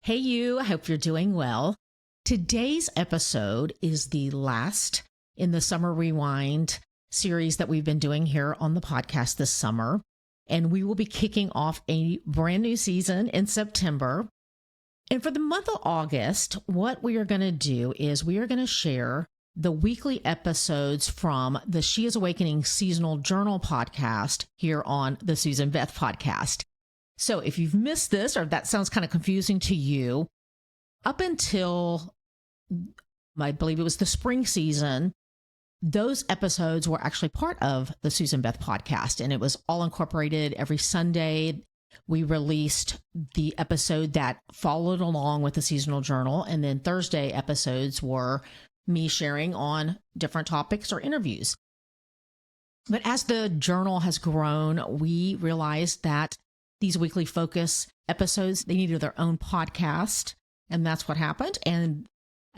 Hey, you. I hope you're doing well. Today's episode is the last in the Summer Rewind series that we've been doing here on the podcast this summer. And we will be kicking off a brand new season in September. And for the month of August, what we are going to do is we are going to share the weekly episodes from the She is Awakening Seasonal Journal podcast here on the Susan Beth podcast. So if you've missed this, or if that sounds kind of confusing to you, up until I believe it was the spring season, those episodes were actually part of the Susan Beth podcast, and it was all incorporated. Every Sunday, we released the episode that followed along with the seasonal journal, and then Thursday episodes were me sharing on different topics or interviews. But as the journal has grown, we realized that these weekly focus episodes, they needed their own podcast, and that's what happened. And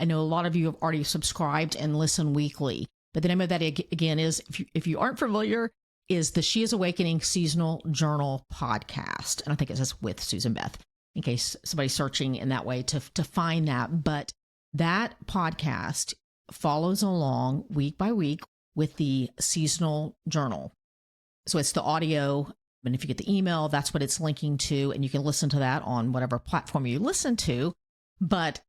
I know a lot of you have already subscribed and listen weekly. But the name of that, again, is, if you aren't familiar, is the She is Awakening Seasonal Journal podcast. And I think it says with Susan Beth, in case somebody's searching in that way to find that. But that podcast follows along week by week with the seasonal journal. So it's the audio. And if you get the email, that's what it's linking to. And you can listen to that on whatever platform you listen to. But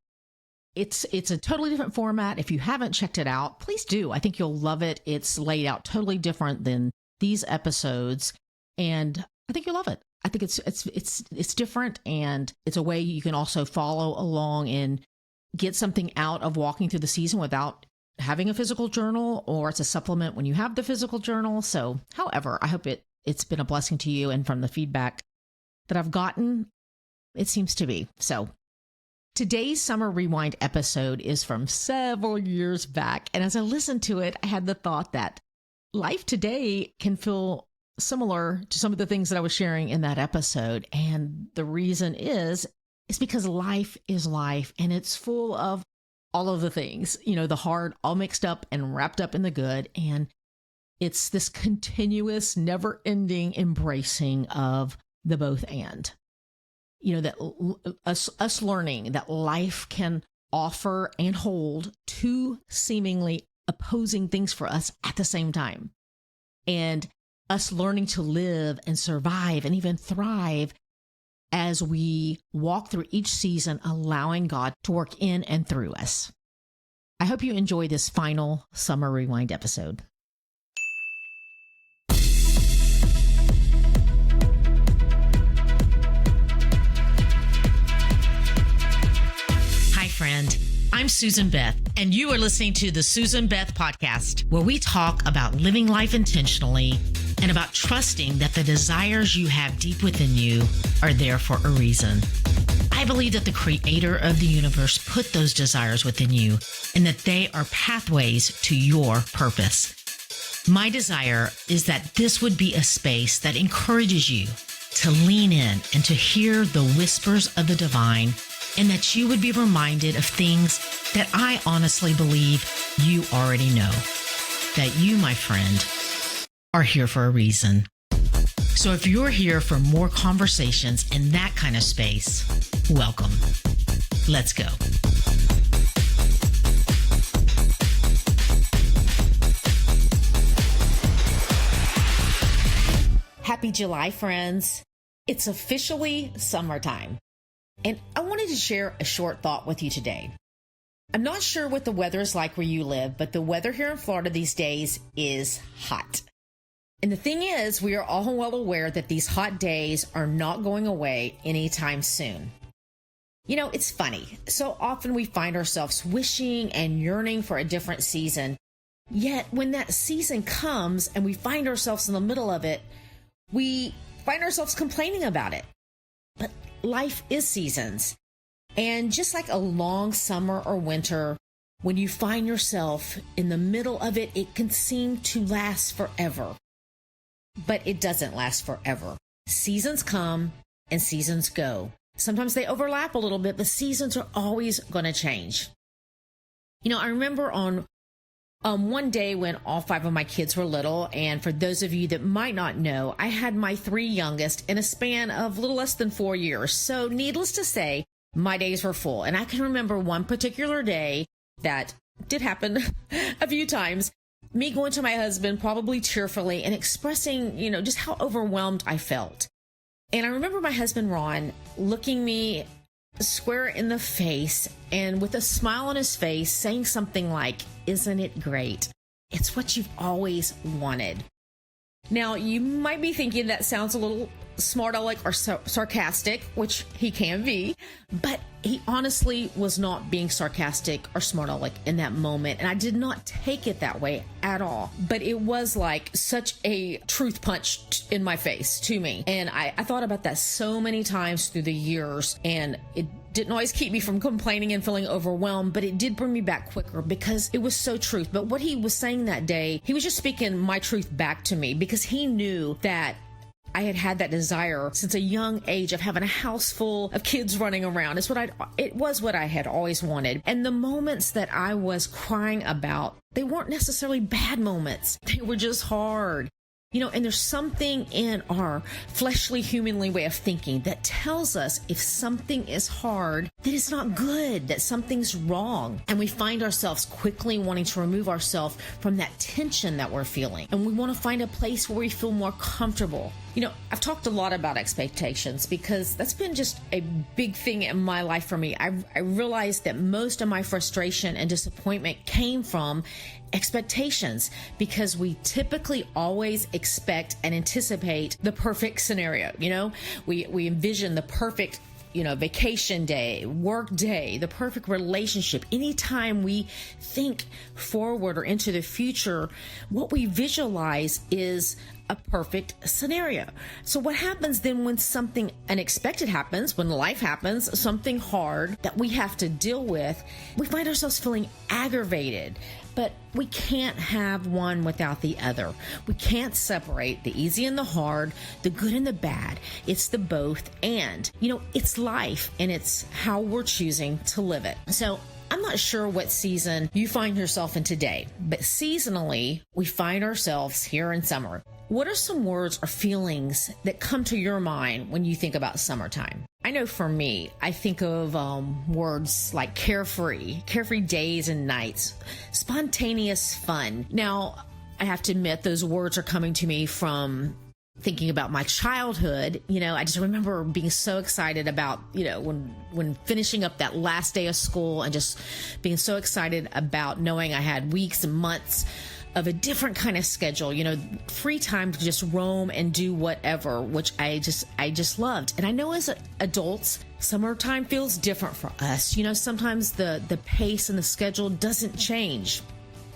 it's a totally different format. If you haven't checked it out, please do. I think you'll love it. It's laid out totally different than these episodes, and I think you'll love it. I think it's different, and it's a way you can also follow along and get something out of walking through the season without having a physical journal, or it's a supplement when you have the physical journal. So, however, I hope it's been a blessing to you, and from the feedback that I've gotten, it seems to be. So today's Summer Rewind episode is from several years back. And as I listened to it, I had the thought that life today can feel similar to some of the things that I was sharing in that episode. And the reason is because life is life, and it's full of all of the things, the hard all mixed up and wrapped up in the good. And it's this continuous, never ending embracing of the both and. That us learning that life can offer and hold two seemingly opposing things for us at the same time. And us learning to live and survive and even thrive as we walk through each season, allowing God to work in and through us. I hope you enjoy this final Summer Rewind episode. Friend, I'm Susan Beth, and you are listening to the Susan Beth podcast, where we talk about living life intentionally and about trusting that the desires you have deep within you are there for a reason. I believe that the creator of the universe put those desires within you, and that they are pathways to your purpose. My desire is that this would be a space that encourages you to lean in and to hear the whispers of the divine, and that you would be reminded of things that I honestly believe you already know. That you, my friend, are here for a reason. So if you're here for more conversations in that kind of space, welcome. Let's go. Happy July, friends. It's officially summertime. And I wanted to share a short thought with you today. I'm not sure what the weather is like where you live, but the weather here in Florida these days is hot. And the thing is, we are all well aware that these hot days are not going away anytime soon. It's funny. So often we find ourselves wishing and yearning for a different season. Yet when that season comes and we find ourselves in the middle of it, we find ourselves complaining about it. But life is seasons. And just like a long summer or winter, when you find yourself in the middle of it, it can seem to last forever. But it doesn't last forever. Seasons come and seasons go. Sometimes they overlap a little bit, but seasons are always going to change. I remember on one day when all 5 of my kids were little, and for those of you that might not know, I had my 3 youngest in a span of little less than 4 years. So needless to say, my days were full. And I can remember one particular day that did happen a few times, me going to my husband, probably tearfully, and expressing, just how overwhelmed I felt. And I remember my husband, Ron, looking me square in the face and with a smile on his face saying something like, "Isn't it great? It's what you've always wanted." Now, you might be thinking that sounds a little smart aleck or sarcastic, which he can be, but he honestly was not being sarcastic or smart aleck in that moment. And I did not take it that way at all. But it was like such a truth punch in my face to me. And I thought about that so many times through the years, and it didn't always keep me from complaining and feeling overwhelmed, but it did bring me back quicker because it was so truth. But what he was saying that day, he was just speaking my truth back to me because he knew that I had that desire since a young age of having a house full of kids running around. It was what I had always wanted. And the moments that I was crying about, they weren't necessarily bad moments. They were just hard. And there's something in our fleshly, humanly way of thinking that tells us if something is hard, that it's not good, that something's wrong. And we find ourselves quickly wanting to remove ourselves from that tension that we're feeling. And we want to find a place where we feel more comfortable. I've talked a lot about expectations because that's been just a big thing in my life for me. I realized that most of my frustration and disappointment came from expectations because we typically always expect and anticipate the perfect scenario. We envision the perfect vacation day, work day, the perfect relationship. Anytime we think forward or into the future, what we visualize is a perfect scenario. So what happens then when something unexpected happens, when life happens, something hard that we have to deal with, we find ourselves feeling aggravated. But we can't have one without the other. We can't separate the easy and the hard, the good and the bad. It's the both. And, it's life, and it's how we're choosing to live it. So I'm not sure what season you find yourself in today, but seasonally, we find ourselves here in summer. What are some words or feelings that come to your mind when you think about summertime? I know for me, I think of words like carefree days and nights, spontaneous fun. Now, I have to admit, those words are coming to me from thinking about my childhood. I just remember being so excited about, when finishing up that last day of school and just being so excited about knowing I had weeks and months of a different kind of schedule, free time to just roam and do whatever, which I just loved. And I know as adults, summertime feels different for us. Sometimes the pace and the schedule doesn't change.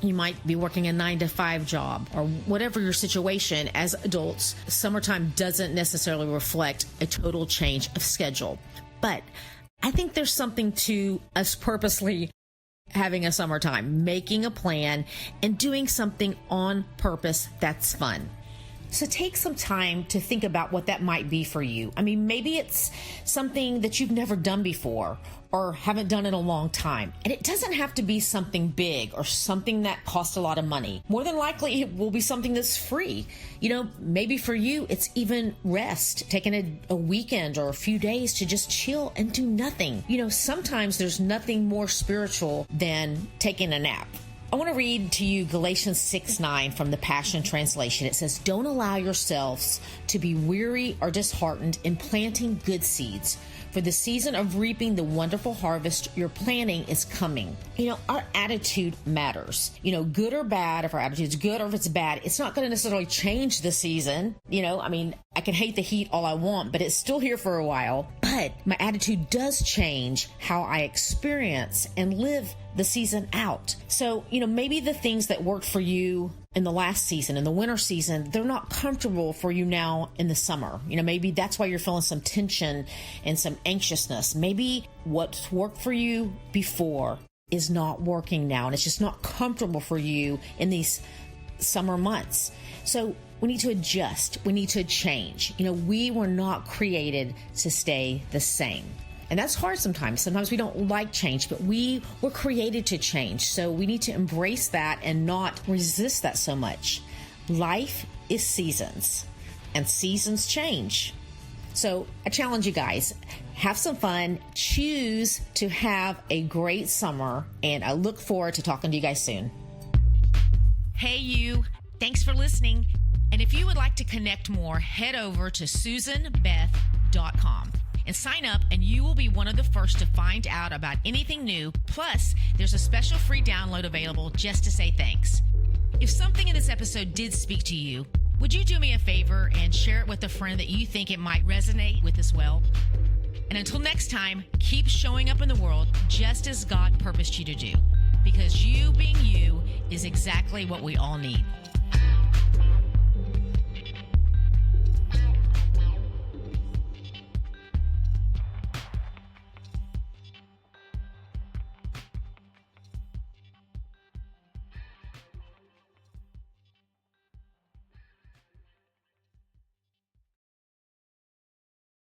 You might be working a 9-to-5 job or whatever your situation. As adults, summertime doesn't necessarily reflect a total change of schedule. But I think there's something to us purposely having a summertime, making a plan and doing something on purpose that's fun. So take some time to think about what that might be for you. I mean, maybe it's something that you've never done before or haven't done in a long time. And it doesn't have to be something big or something that costs a lot of money. More than likely, it will be something that's free. Maybe for you, it's even rest, taking a weekend or a few days to just chill and do nothing. Sometimes there's nothing more spiritual than taking a nap. I want to read to you Galatians 6:9 from the Passion Translation. It says, "Don't allow yourselves to be weary or disheartened in planting good seeds. For the season of reaping the wonderful harvest you're planting is coming." Our attitude matters. Good or bad, if our attitude's good or if it's bad, it's not going to necessarily change the season. I can hate the heat all I want, but it's still here for a while. But my attitude does change how I experience and live the season out. So, maybe the things that worked for you in the last season, in the winter season, they're not comfortable for you now in the summer. Maybe that's why you're feeling some tension and some anxiousness. Maybe what's worked for you before is not working now, and it's just not comfortable for you in these summer months. So we need to adjust. We need to change. We were not created to stay the same. And that's hard sometimes. Sometimes we don't like change, but we were created to change. So we need to embrace that and not resist that so much. Life is seasons, and seasons change. So I challenge you guys, have some fun, choose to have a great summer, and I look forward to talking to you guys soon. Hey, you. Thanks for listening. And if you would like to connect more, head over to SusanBeth.com and sign up, and you will be one of the first to find out about anything new. Plus, there's a special free download available just to say thanks. If something in this episode did speak to you, would you do me a favor and share it with a friend that you think it might resonate with as well? And until next time, keep showing up in the world just as God purposed you to do, because you being you is exactly what we all need.